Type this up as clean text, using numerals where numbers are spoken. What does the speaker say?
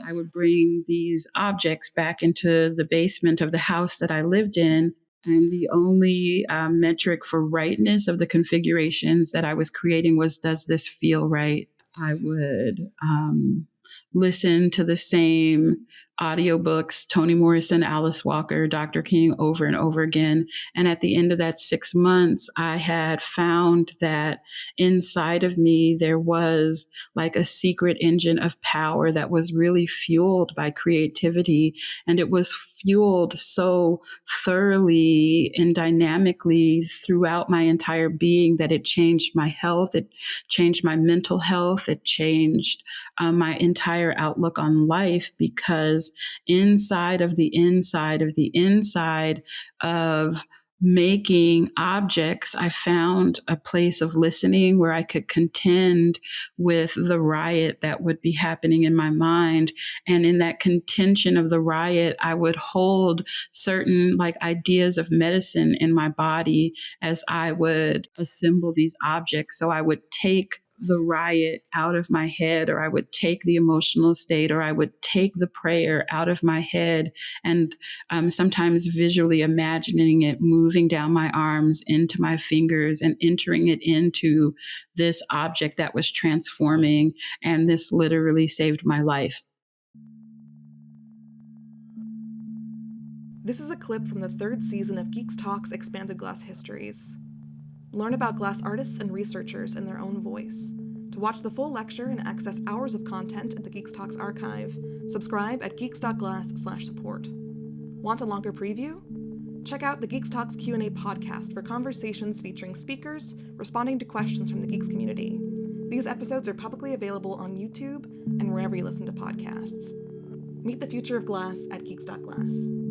I would bring these objects back into the basement of the house that I lived in. And the only metric for rightness of the configurations that I was creating was, does this feel right? I would listen to the same audiobooks, Toni Morrison, Alice Walker, Dr. King, over and over again. And at the end of that 6 months, I had found that inside of me, there was like a secret engine of power that was really fueled by creativity. And it was fueled so thoroughly and dynamically throughout my entire being that it changed my health. It changed my mental health. It changed my entire outlook on life, because inside of the inside of the inside of making objects, I found a place of listening where I could contend with the riot that would be happening in my mind. And in that contention of the riot, I would hold certain like ideas of medicine in my body as I would assemble these objects. So I would take the riot out of my head, or I would take the emotional state, or I would take the prayer out of my head, and sometimes visually imagining it moving down my arms into my fingers and entering it into this object that was transforming. And this literally saved my life. This is a clip from the 3rd season of GEEX Talks Expanded Glass Histories. Learn about glass artists and researchers in their own voice. To watch the full lecture and access hours of content in the GEEX Talks archive, subscribe at geeks.glass/support. Want a longer preview? Check out the GEEX Talks Q&A podcast for conversations featuring speakers responding to questions from the Geeks community. These episodes are publicly available on YouTube and wherever you listen to podcasts. Meet the future of glass at geeks.glass.